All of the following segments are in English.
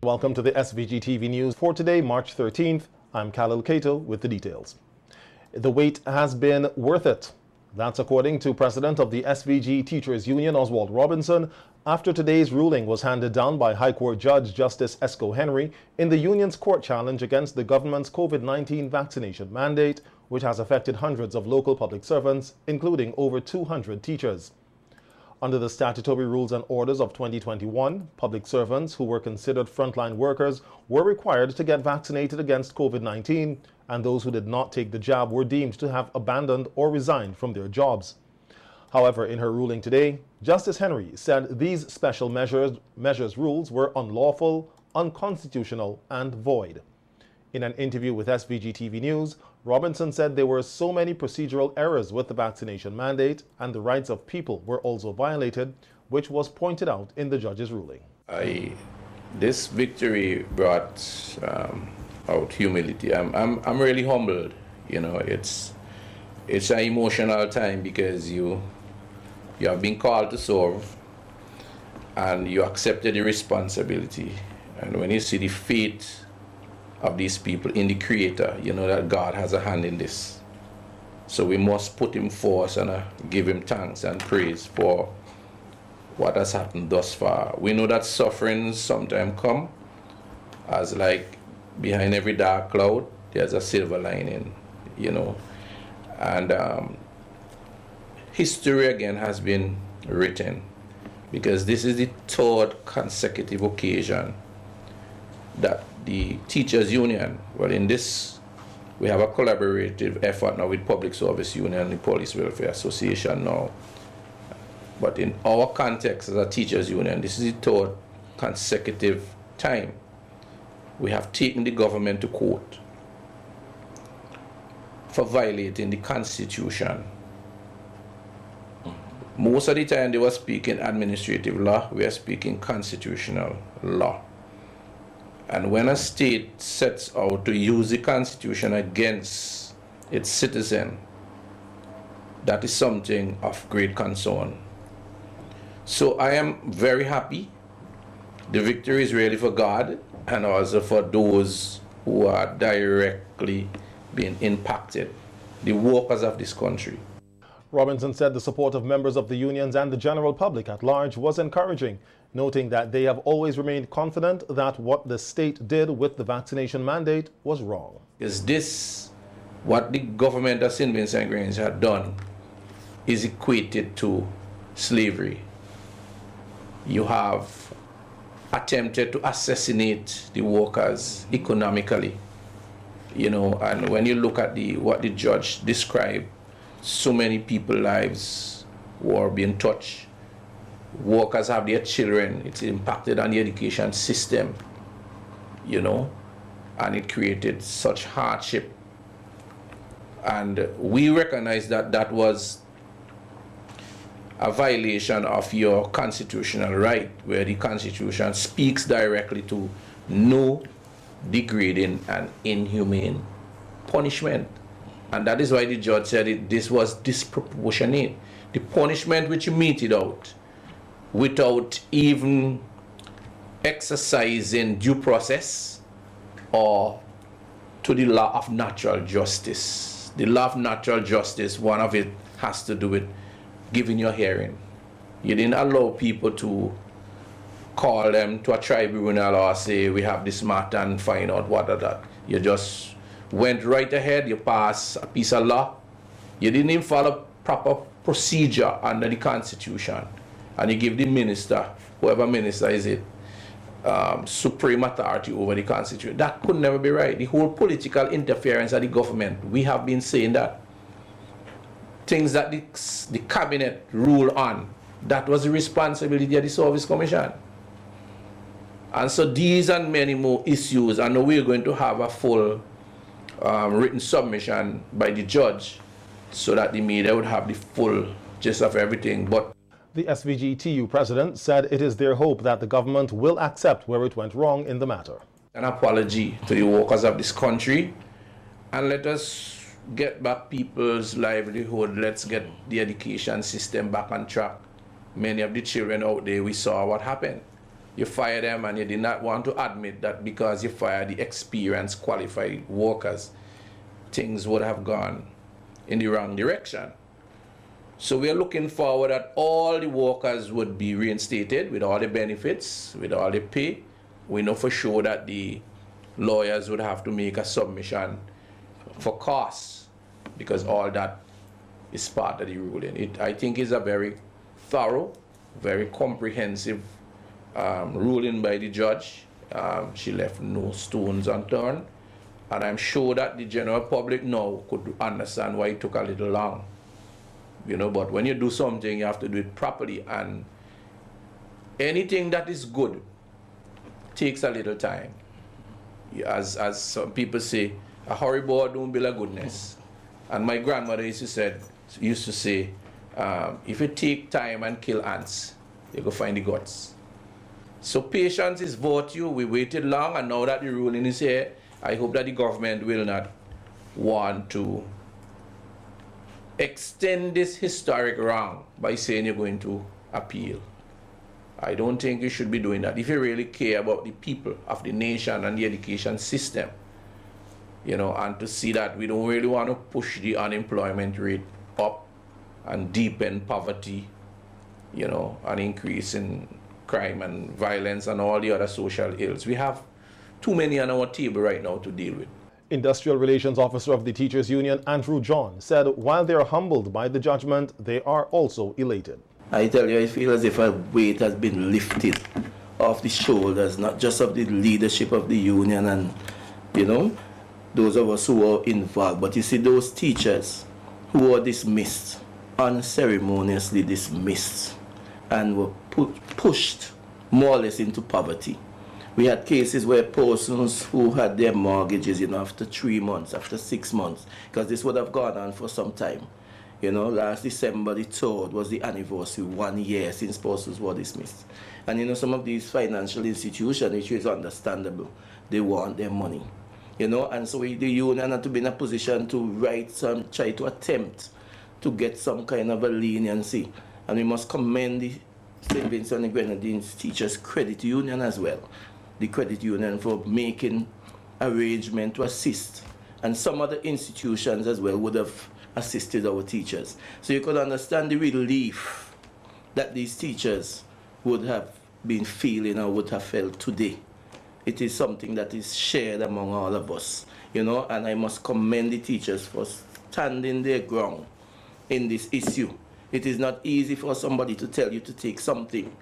Welcome to the SVG TV news for today, March 13th. I'm Khalil Kato with the details. The wait has been worth it. That's according to President of the SVG Teachers Union, Oswald Robinson, after today's ruling was handed down by High Court Judge Justice Esco Henry in the union's court challenge against the government's COVID-19 vaccination mandate, which has affected hundreds of local public servants, including over 200 teachers. Under the statutory rules and orders of 2021, public servants who were considered frontline workers were required to get vaccinated against COVID-19, and those who did not take the jab were deemed to have abandoned or resigned from their jobs. However, in her ruling today, Justice Henry said these special measures rules were unlawful, unconstitutional, and void. In an interview with SVG TV News, Robinson said there were so many procedural errors with the vaccination mandate and the rights of people were also violated, which was pointed out in the judge's ruling. This victory brought out humility. I'm really humbled. You know, it's an emotional time because you have been called to serve and you accepted the responsibility. And when you see the faith of these people in the Creator, you know that God has a hand in this. So we must put him forth and give him thanks and praise for what has happened thus far. We know that sufferings sometimes come as like behind every dark cloud, there's a silver lining, you know. And history again has been written because this is the third consecutive occasion that the Teachers Union, well, in this, we have a collaborative effort now with Public Service Union and the Police Welfare Association now. But in our context as a Teachers Union, this is the third consecutive time we have taken the government to court for violating the Constitution. Most of the time they were speaking administrative law, we are speaking constitutional law. And when a state sets out to use the Constitution against its citizen, that is something of great concern. So I am very happy. The victory is really for God and also for those who are directly being impacted, the workers of this country. Robinson said the support of members of the unions and the general public at large was encouraging, noting that they have always remained confident that what the state did with the vaccination mandate was wrong. Is this what the government of St. Vincent and Grange had done is equated to slavery. You have attempted to assassinate the workers economically, you know, and when you look at what the judge described, so many people's lives were being touched. Workers have their children, it's impacted on the education system, you know, and it created such hardship. And we recognize that that was a violation of your constitutional right, where the Constitution speaks directly to no degrading and inhumane punishment. And that is why the judge said this was disproportionate. The punishment which you meted out without even exercising due process or to the law of natural justice. The law of natural justice, one of it has to do with giving your hearing. You didn't allow people to call them to a tribunal or say we have this matter and find out what or that. You just went right ahead, you passed a piece of law. You didn't even follow proper procedure under the Constitution. And you give the minister, whoever minister is it, supreme authority over the Constitution. That could never be right. The whole political interference of the government, we have been saying that. Things that the cabinet rule on, that was the responsibility of the Service Commission. And so these and many more issues, I know we're going to have a full written submission by the judge so that the media would have the full gist of everything. But the SVG TU president said it is their hope that the government will accept where it went wrong in the matter. An apology to the workers of this country, and let us get back people's livelihood. Let's get the education system back on track. Many of the children out there, we saw what happened. you fire them and you did not want to admit that because you fired the experienced, qualified workers, things would have gone in the wrong direction. So we are looking forward that all the workers would be reinstated with all the benefits, with all the pay. We know for sure that the lawyers would have to make a submission for costs because all that is part of the ruling. I think is a very thorough, very comprehensive ruling by the judge. She left no stones unturned, and I'm sure that the general public now could understand why it took a little long. You know, but when you do something, you have to do it properly, and anything that is good takes a little time. As some people say, a hurry boy don't build a goodness. And my grandmother used to say, if you take time and kill ants, you go find the guts. So patience is virtue. We waited long, and now that the ruling is here, I hope that the government will not want to extend this historic wrong by saying you're going to appeal. I don't think you should be doing that. If you really care about the people of the nation and the education system, you know, and to see that we don't really want to push the unemployment rate up and deepen poverty, you know, and increase in crime and violence and all the other social ills. We have too many on our table right now to deal with. Industrial Relations Officer of the Teachers Union, Andrew John, said while they are humbled by the judgment, they are also elated. I tell you, I feel as if a weight has been lifted off the shoulders, not just of the leadership of the union and, you know, those of us who are involved, but you see those teachers who were dismissed, unceremoniously dismissed, and were pushed more or less into poverty. We had cases where persons who had their mortgages, you know, after 3 months, after 6 months, because this would have gone on for some time. You know, last December the 3rd was the anniversary, 1 year since persons were dismissed. And you know, some of these financial institutions, which is understandable, they want their money. You know, and so the union had to be in a position to try to attempt to get some kind of a leniency. And we must commend the St. Vincent and Grenadines Teachers Credit Union as well. The credit union for making arrangement to assist. And some other institutions as well would have assisted our teachers. So you could understand the relief that these teachers would have been feeling or would have felt today. It is something that is shared among all of us, you know, and I must commend the teachers for standing their ground in this issue. It is not easy for somebody to tell you to take something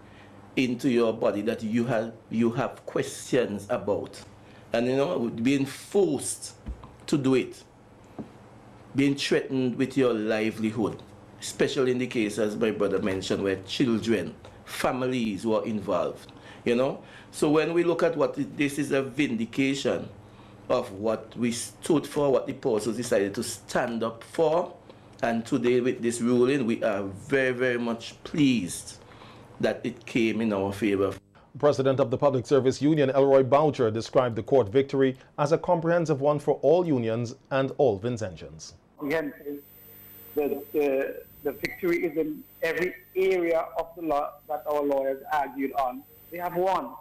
into your body that you have questions about. And you know, being forced to do it, being threatened with your livelihood, especially in the case, as my brother mentioned, where children, families were involved, you know. So when we look at this is a vindication of what we stood for, what the apostles decided to stand up for, and today with this ruling, we are very, very much pleased that it came in our favor. President of the Public Service Union, Elroy Boucher, described the court victory as a comprehensive one for all unions and all Vincentians. Again, the victory is in every area of the law that our lawyers argued on. They have won.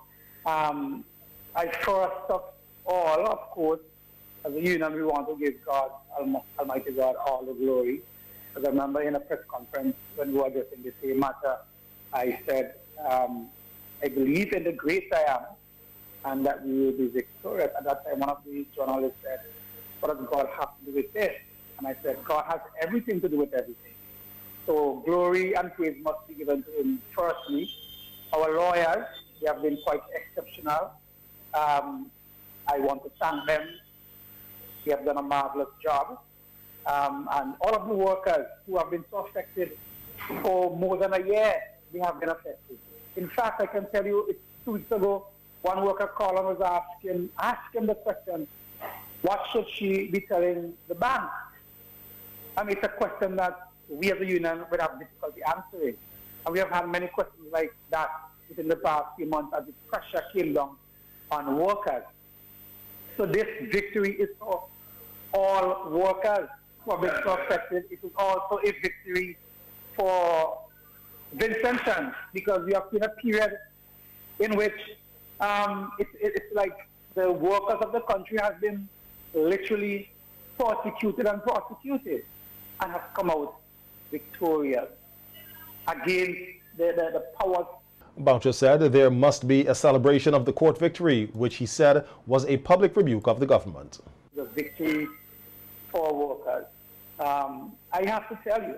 I first of all, of course, as a union, we want to give God, Almighty God, all the glory. As I remember in a press conference when we were addressing the same matter, I said, I believe in the grace I am and that we will be victorious. At that time, one of the journalists said, what does God have to do with this? And I said, God has everything to do with everything. So glory and praise must be given to him firstly. Our lawyers, they have been quite exceptional. I want to thank them. They have done a marvelous job. And all of the workers who have been so affected for more than a year, they have been affected. In fact, I can tell you, 2 weeks ago, one worker called and was asking the question, what should she be telling the bank? And it's a question that we as a union would have difficulty answering. And we have had many questions like that within the past few months as the pressure came down on workers. So this victory is for all workers who have been so affected. It is also a victory for Vincentians, because we have seen a period in which it's like the workers of the country have been literally persecuted and prosecuted and have come out victorious against the powers. Boucher said there must be a celebration of the court victory, which he said was a public rebuke of the government. The victory for workers. I have to tell you,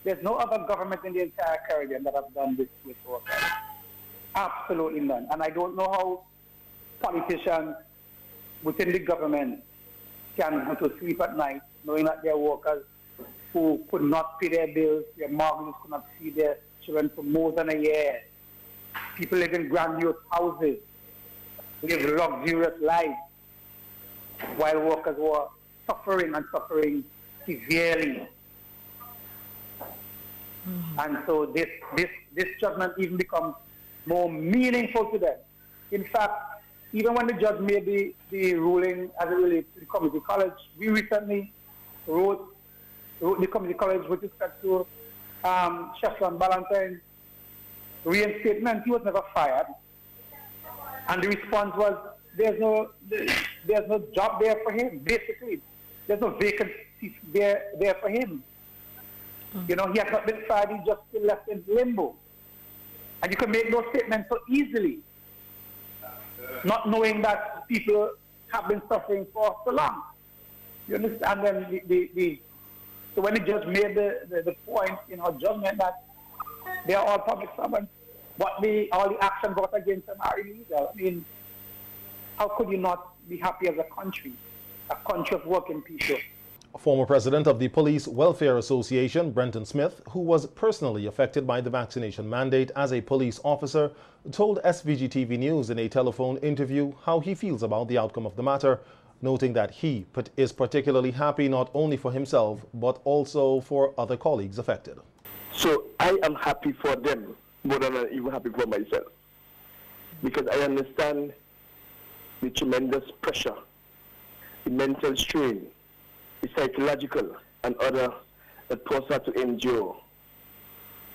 there's no other government in the entire Caribbean that have done this with workers. Absolutely none. And I don't know how politicians within the government can go to sleep at night knowing that there are workers who could not pay their bills, their mortgages could not feed their children for more than a year. People live in grandiose houses, live luxurious lives, while workers were suffering and suffering severely. And so this judgment even becomes more meaningful to them. In fact, even when the judge made the ruling as it relates to the community college, we recently wrote the community college with respect to Chefron Ballantyne's reinstatement. He was never fired. And the response was, there's no job there for him, basically. There's no vacancy there for him. You know, he has not been fired, he's just still left in limbo. And you can make those statements so easily, not knowing that people have been suffering for so long. You understand? And then so when the judge made the point in her judgment that they are all public servants, all the actions brought against them are illegal. I mean, how could you not be happy as a country of working people? Former president of the Police Welfare Association, Brenton Smith, who was personally affected by the vaccination mandate as a police officer, told SVG TV News in a telephone interview how he feels about the outcome of the matter, noting that he is particularly happy not only for himself, but also for other colleagues affected. So I am happy for them more than I'm even happy for myself, because I understand the tremendous pressure, the mental strain, the psychological and other that person had to endure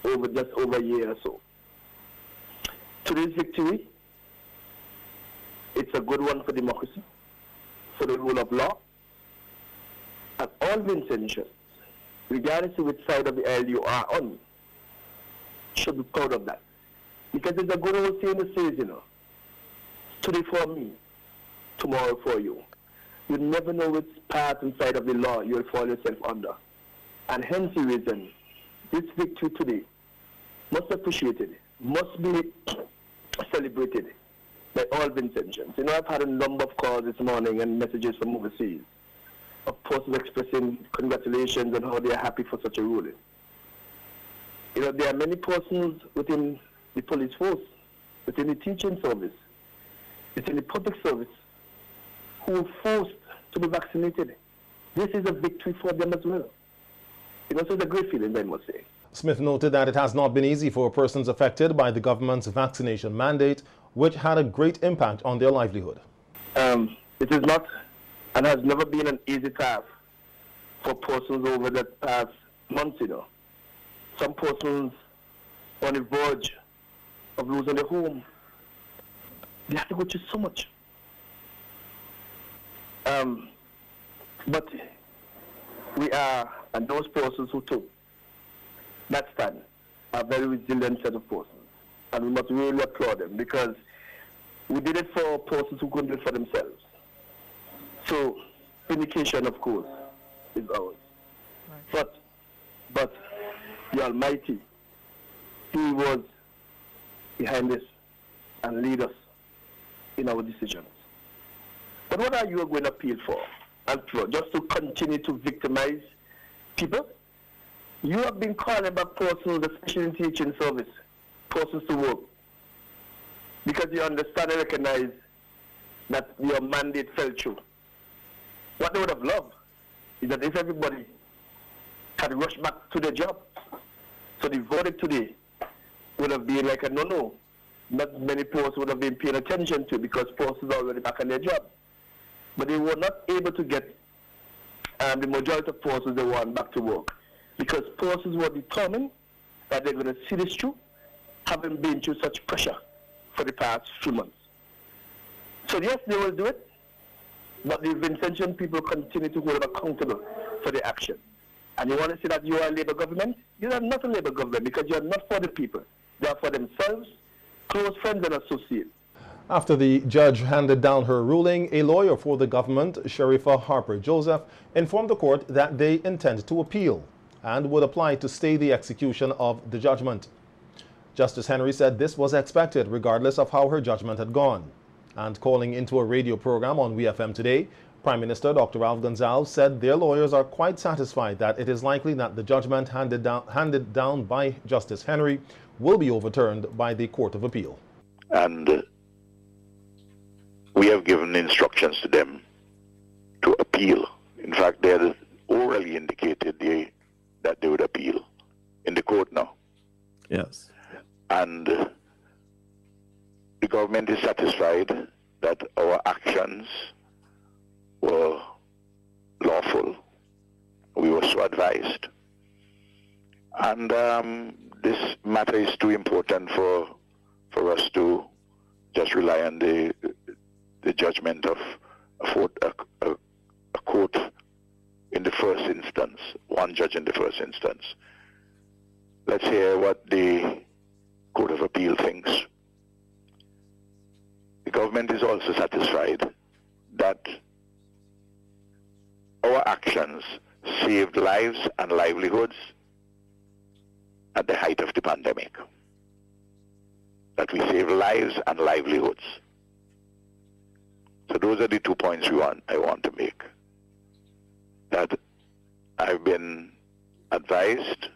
over a year or so. Today's victory, it's a good one for democracy, for the rule of law, and all Vincentians, regardless of which side of the aisle you are on, should be proud of that. Because there's a good old saying that says, you know, today for me, tomorrow for you. You never know which part and side of the law you'll fall yourself under. And hence the reason this victory today must be appreciated, must be celebrated by all Vincentians. You know, I've had a number of calls this morning and messages from overseas of persons expressing congratulations and how they are happy for such a ruling. You know, there are many persons within the police force, within the teaching service, within the public service, who are forced to be vaccinated. This is a victory for them as well. You know, so it's a great feeling, I must say. Smith noted that it has not been easy for persons affected by the government's vaccination mandate, which had a great impact on their livelihood. It is not and has never been an easy task for persons over the past months, you know. Some persons on the verge of losing their home. They have to go through so much. But we are, and those persons who took that stand, are a very resilient set of persons. And we must really applaud them, because we did it for persons who couldn't do it for themselves. So, vindication, of course, is ours. Right. But the Almighty, He was behind this and lead us in our decisions. But what are you going to appeal for? And for just to continue to victimize people? You have been calling back persons, especially in teaching service, persons to work, because you understand and recognize that your mandate fell through. What they would have loved is that if everybody had rushed back to their job, so the verdict today would have been like a no-no. Not many persons would have been paying attention to, because persons are already back on their job. But they were not able to get the majority of persons they want back to work, because persons were determined that they're going to see this through, having been through such pressure for the past few months. So yes, they will do it, but the Vincentian people continue to hold them accountable for the action. And you want to say that you are a Labour government? You are not a Labour government because you are not for the people. They are for themselves, close friends and associates. After the judge handed down her ruling, a lawyer for the government, Sharifa Harper Joseph, informed the court that they intend to appeal and would apply to stay the execution of the judgment. Justice Henry said this was expected regardless of how her judgment had gone. And calling into a radio program on WeFM today, Prime Minister Dr. Ralph Gonsalves said their lawyers are quite satisfied that it is likely that the judgment handed down by Justice Henry will be overturned by the Court of Appeal. And we have given instructions to them to appeal. In fact, they had orally indicated that they would appeal in the court now. Yes. And the government is satisfied that our actions were lawful. We were so advised. And this matter is too important for us to just rely on the judgment of a court in the first instance, one judge in the first instance. Let's hear what the Court of Appeal thinks. The government is also satisfied that our actions saved lives and livelihoods at the height of the pandemic. That we saved lives and livelihoods. So those are the 2 points I want to make. That I've been advised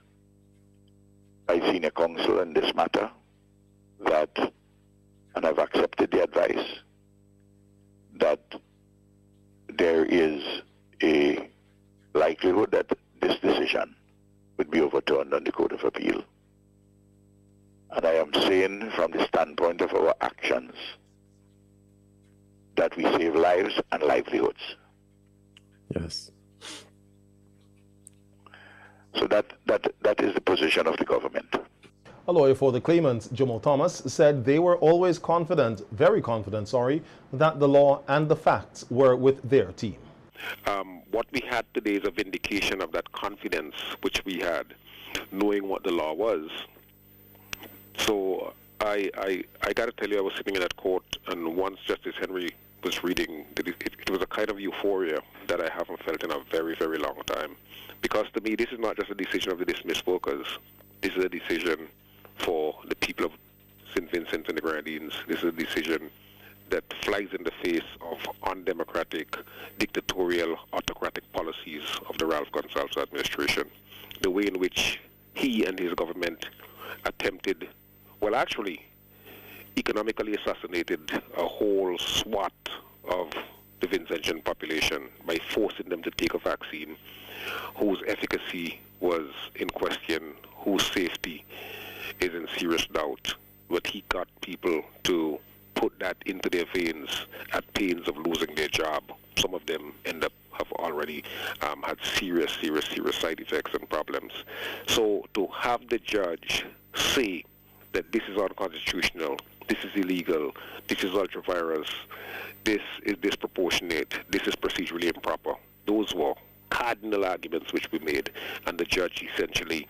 by senior counsel in this matter and I've accepted the advice, that there is a likelihood that this decision would be overturned on the Court of Appeal. And I am saying from the standpoint of our actions that we save lives and livelihoods. Yes. So that is the position of the government. A lawyer for the claimants, Jomo Thomas, said they were always confident, very confident, that the law and the facts were with their team. What we had today is a vindication of that confidence which we had, knowing what the law was. So I got to tell you, I was sitting in that court, and once Justice Henry was reading, it was a kind of euphoria that I haven't felt in a very, very long time. Because to me, this is not just a decision of the dismissed workers. This is a decision for the people of St. Vincent and the Grenadines. This is a decision that flies in the face of undemocratic, dictatorial, autocratic policies of the Ralph Gonsalves administration. The way in which he and his government attempted, well, actually, economically assassinated a whole swath of the Vincentian population by forcing them to take a vaccine whose efficacy was in question, whose safety is in serious doubt. But he got people to put that into their veins at pains of losing their job. Some of them have already had serious side effects and problems. So to have the judge say that this is unconstitutional, this is illegal, this is ultra-virus, this is disproportionate, this is procedurally improper, those were cardinal arguments which we made, and the judge essentially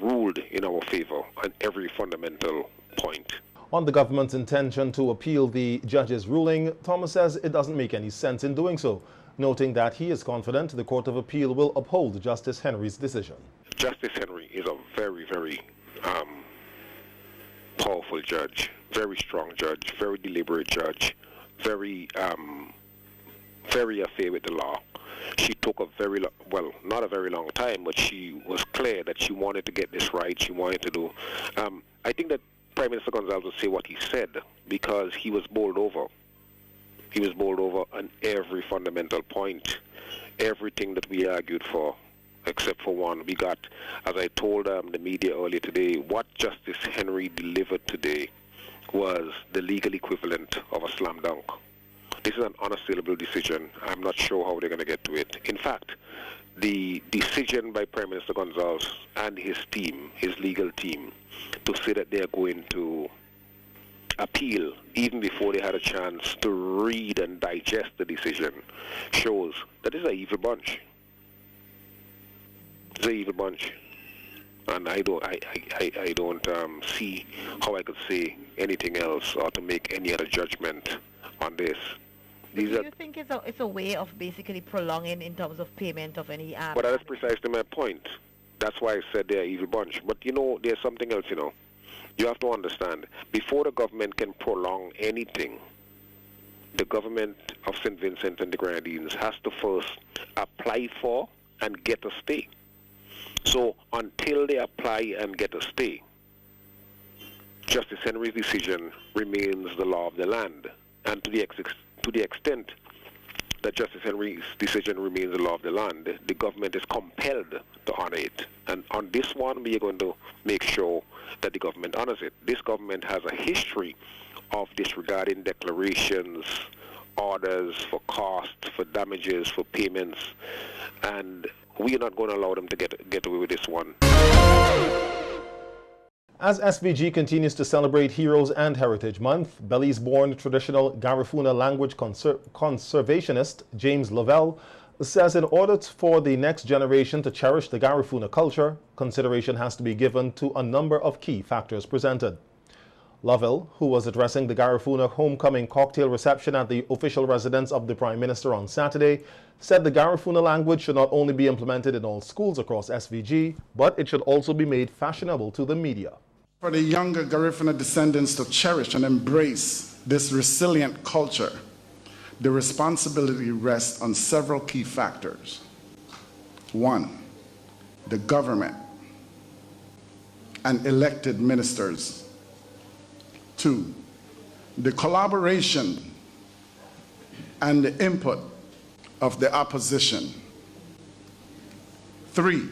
ruled in our favor on every fundamental point. On the government's intention to appeal the judge's ruling, Thomas says it doesn't make any sense in doing so, noting that he is confident the Court of Appeal will uphold Justice Henry's decision. Justice Henry is a very, very powerful judge, very strong judge, very deliberate judge, very affair with the law. She took a very not a very long time, but she was clear that she wanted to get this right. She wanted to do. I think that Prime Minister Gonsalves would say what he said because he was bowled over. He was bowled over on every fundamental point, everything that we argued for, except for one. We got, as I told the media earlier today, what Justice Henry delivered today was the legal equivalent of a slam dunk. This is an unassailable decision. I'm not sure how they're going to get to it. In fact, the decision by Prime Minister Gonsalves and his team, his legal team, to say that they are going to appeal even before they had a chance to read and digest the decision shows that it's an evil bunch. It's an evil bunch. And I don't see how I could say anything else or to make any other judgment on this. Do you think it's a way of basically prolonging in terms of payment of any But that's precisely my point. That's why I said they're an evil bunch. But there's something else, You have to understand, before the government can prolong anything, the government of St. Vincent and the Grenadines has to first apply for and get a stay. So until they apply and get a stay, Justice Henry's decision remains the law of the land. And to the extent that Justice Henry's decision remains the law of the land, the government is compelled to honor it. And on this one, we are going to make sure that the government honors it. This government has a history of disregarding declarations, orders for costs, for damages, for payments, and we are not going to allow them to get away with this one. As SVG continues to celebrate Heroes and Heritage Month, Belize-born traditional Garifuna language conservationist James Lovell says in order for the next generation to cherish the Garifuna culture, consideration has to be given to a number of key factors presented. Lovell, who was addressing the Garifuna homecoming cocktail reception at the official residence of the Prime Minister on Saturday, said the Garifuna language should not only be implemented in all schools across SVG, but it should also be made fashionable to the media. For the younger Garifuna descendants to cherish and embrace this resilient culture, the responsibility rests on several key factors. 1, the government and elected ministers. 2, the collaboration and the input of the opposition. 3,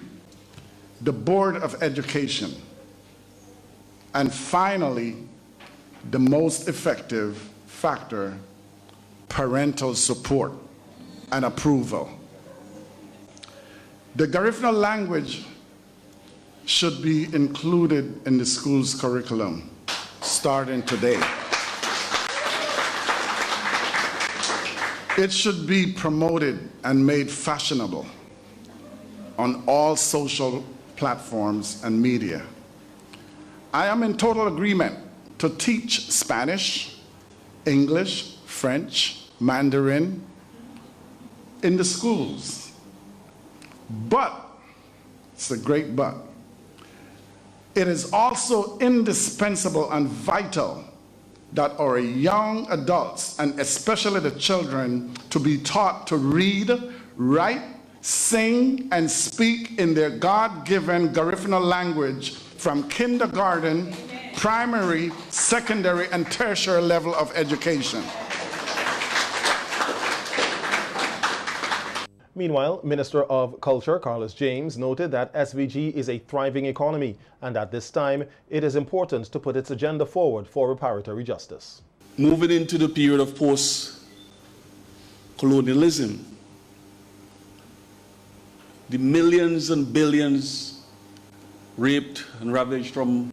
the Board of Education. And finally, the most effective factor, parental support and approval. The Garifuna language should be included in the school's curriculum starting today. It should be promoted and made fashionable on all social platforms and media. I am in total agreement to teach Spanish, English, French, Mandarin in the schools. But, it's a great but, it is also indispensable and vital that our young adults, and especially the children, to be taught to read, write, sing, and speak in their God-given Garifuna language from kindergarten, primary, secondary, and tertiary level of education. Meanwhile, Minister of Culture Carlos James noted that SVG is a thriving economy and at this time it is important to put its agenda forward for reparatory justice. Moving into the period of post-colonialism, the millions and billions raped and ravaged from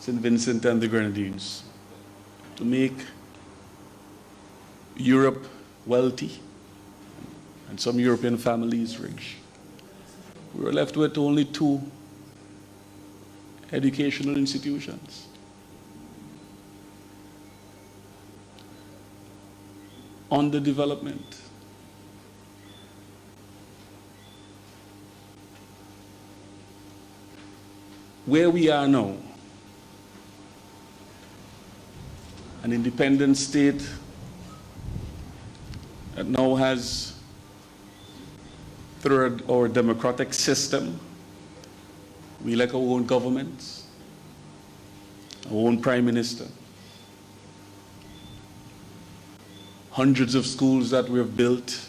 St. Vincent and the Grenadines to make Europe wealthy and some European families rich. We were left with only 2 educational institutions. Underdevelopment. Where we are now, an independent state that now has, through our democratic system, we elect our own government, our own prime minister. Hundreds of schools that we have built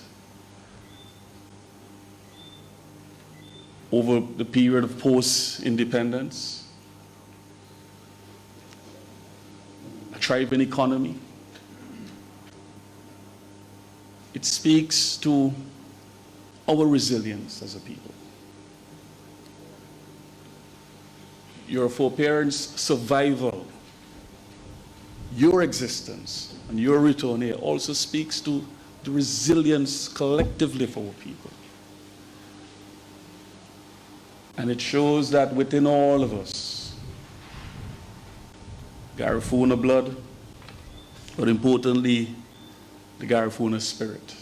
over the period of post-independence, a thriving economy. It speaks to our resilience as a people. Your foreparents' survival, your existence and your return here also speaks to the resilience collectively for our people. And it shows that within all of us, Garifuna blood, but importantly, the Garifuna spirit.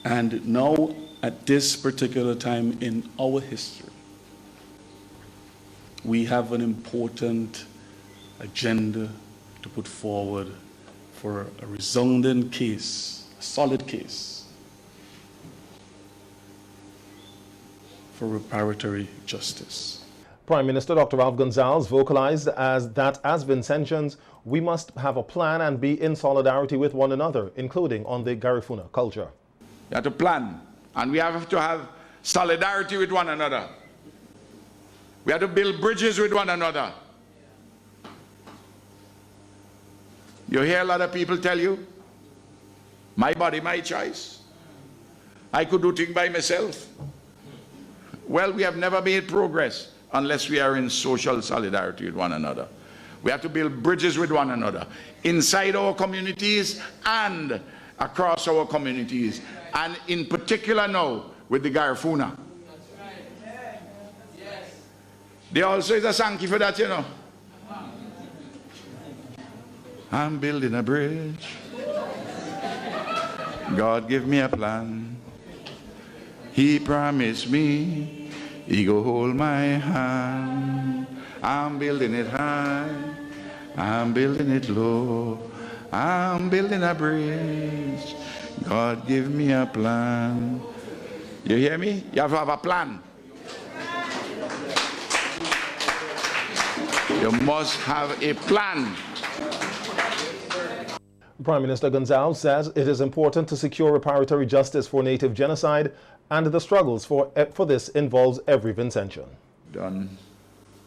And now, at this particular time in our history, we have an important agenda to put forward for a resounding case, a solid case for reparatory justice. Prime Minister Dr. Ralph Gonsalves vocalized that as Vincentians, we must have a plan and be in solidarity with one another, including on the Garifuna culture. We have to plan, and we have to have solidarity with one another. We have to build bridges with one another. You hear a lot of people tell you, my body, my choice. I could do things by myself. Well, we have never made progress unless we are in social solidarity with one another. We have to build bridges with one another, inside our communities and across our communities, and in particular now with the Garifuna. There also is a Sankey for that, you know. I'm building a bridge. God give me a plan. He promised me He go hold my hand. I'm building it high. I'm building it low. I'm building a bridge. God give me a plan. You hear me? You have to have a plan. You must have a plan. Prime Minister Gonsalves says it is important to secure reparatory justice for Native genocide, and the struggles for this involves every Vincentian. Done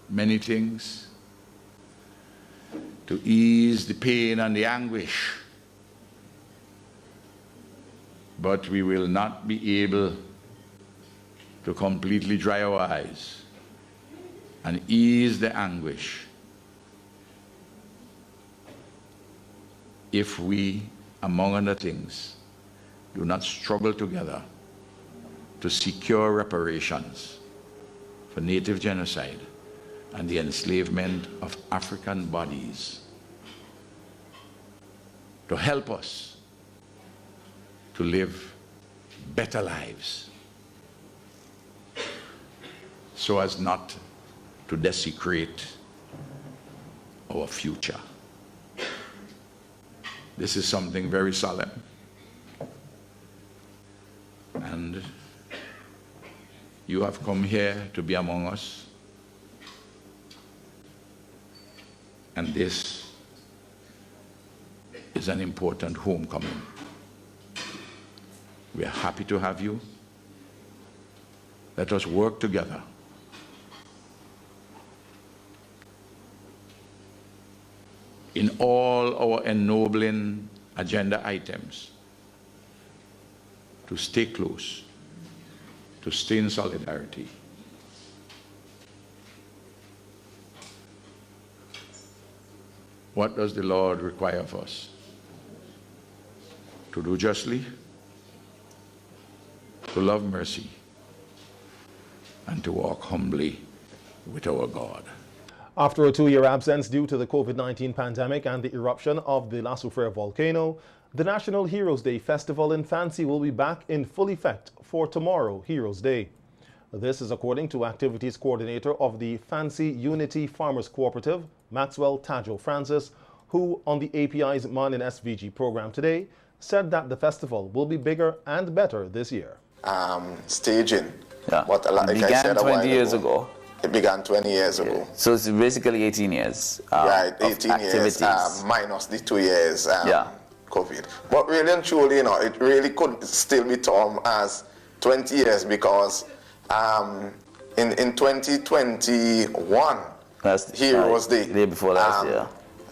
many things to ease the pain and the anguish, but we will not be able to completely dry our eyes and ease the anguish if we, among other things, do not struggle together to secure reparations for Native genocide and the enslavement of African bodies, to help us to live better lives so as not to desecrate our future. This is something very solemn, and you have come here to be among us, and this is an important homecoming. We are happy to have you. Let us work together in all our ennobling agenda items to stay close, to stay in solidarity. What does the Lord require of us? To do justly, to love mercy, and to walk humbly with our God. After a 2-year absence due to the COVID-19 pandemic and the eruption of the La Soufrière volcano, the National Heroes Day Festival in Fancy will be back in full effect for tomorrow, Heroes Day. This is according to Activities Coordinator of the Fancy Unity Farmers Cooperative, Maxwell Tajo Francis, who on the API's Man in SVG program today said that the festival will be bigger and better this year. Staging. Yeah. What, like it began I said 20 years ago. It began 20 years ago. So it's basically 18 years. Right, 18 years minus the 2 years yeah. COVID. But really and truly, you know, it really could still be termed as 20 years because in 2021, that's Heroes Day, the day before last year,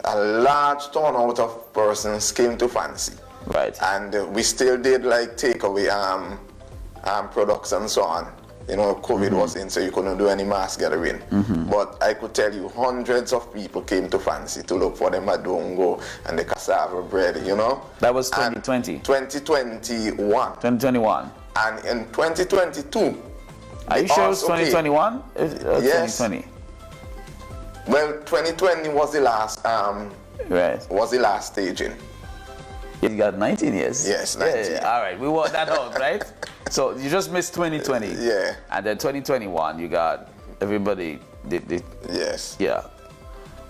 a large turnout of persons came to Fancy. Right. And we still did like takeaway products and so on. You know, COVID was in, so you couldn't do any mass gathering. But I could tell you hundreds of people came to Fancy to look for the madongo and the cassava bread, you know. That was 2020? 2021. 2021. And in 2022. Are you sure it was 2021? Yes. 2020? Well, 2020 was the last right. Was the last staging. You got 19 years. Yes, 19. Yeah. All right, we worked that out, right? So you just missed 2020. Yeah. And then 2021, you got everybody did. Yes. Yeah.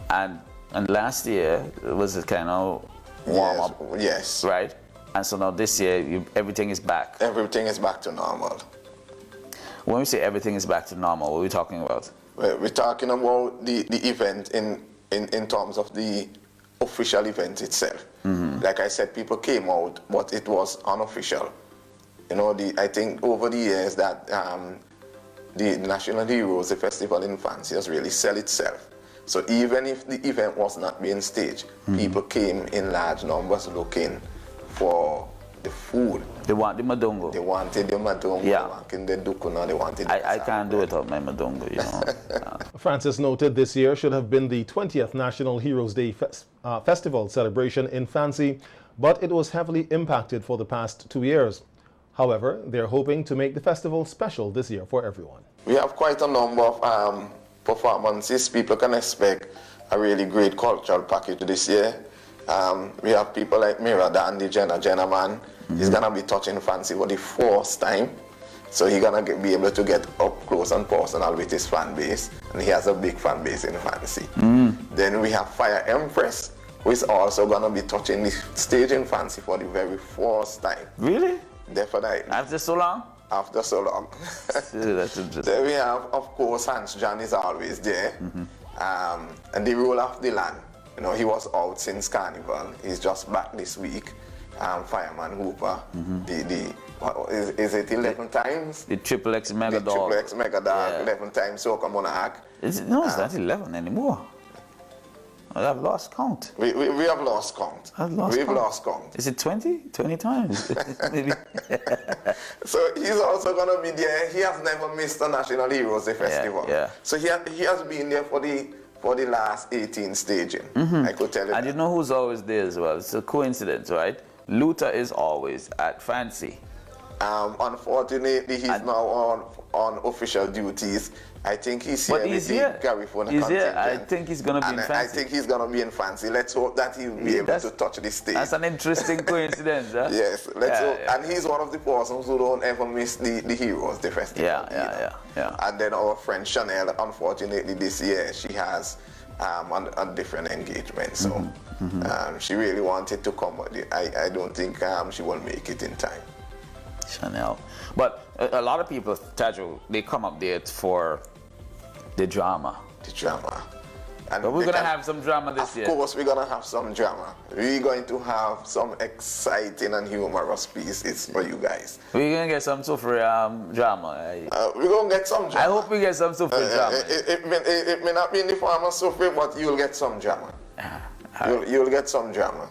And last year it was a kind of warm up. Yes. Right. And so now this year everything is back. Everything is back to normal. When we say everything is back to normal, what are we talking about? We're talking about the event in terms of the official event itself. Like I said, people came out, but it was unofficial. You know, I think over the years that the National Heroes, the festival in Fancy, has really sell itself. So even if the event was not being staged, people came in large numbers looking for the food. They want the madongo. They wanted the madongo, yeah. They wanted the dukuna, they wanted the I can't do it without my madongo, you know. Francis noted this year should have been the 20th National Heroes Day Festival celebration in Fancy, but it was heavily impacted for the past 2 years. However, they're hoping to make the festival special this year for everyone. We have quite a number of performances. People can expect a really great cultural package this year. We have people like Mira Dandy, Jenna Man. He's gonna be touching Fancy for the first time. So he's gonna be able to get up close and personal with his fan base. And he has a big fan base in Fancy. Then we have Fire Empress, who is also gonna be touching the stage in Fancy for the very first time. Really? Definitely. After so long? After so long. That's interesting. Then we have, of course, Hans John is always there. And the rule of the land. You know, he was out since Carnival. He's just back this week. Fireman Hooper. Is it 11 times? The Triple X Mega Dog. Triple X Mega Dog, 11 times Soca Monarch. No, it's not 11 anymore. I've lost count. We have lost count. We've lost count. Is it 20? 20 times? Maybe. So he's also going to be there. He has never missed the National Heroes Day Festival. Yeah. So he has been there for the last 18 staging. I could tell you. And you know who's always there as well? It's a coincidence, right? Luther is always at Fancy. Unfortunately, he's now on official duties. I think he's here with the Garifuna He's contingent. here. I think he's going to be in Fancy. I think he's going to be in Fancy. Let's hope that he'll be able to touch the stage. That's an interesting coincidence, huh? Yes, let's hope. Yeah. And he's one of the persons who don't ever miss the Heroes, the festival. Yeah. And then our friend Chanel, unfortunately this year, she has a different engagement. So she really wanted to come, but I don't think she will make it in time. Chanel. But a lot of people, Tajo, they come up there for the drama. The drama. And but we're going to have some drama this year. Of course, we're going to have some drama. We're going to have some exciting and humorous pieces for you guys. We're going to get some super drama. We're going to get some drama. I hope we get some super drama. It may not be in the form of super, but you'll get some drama. You'll get some drama.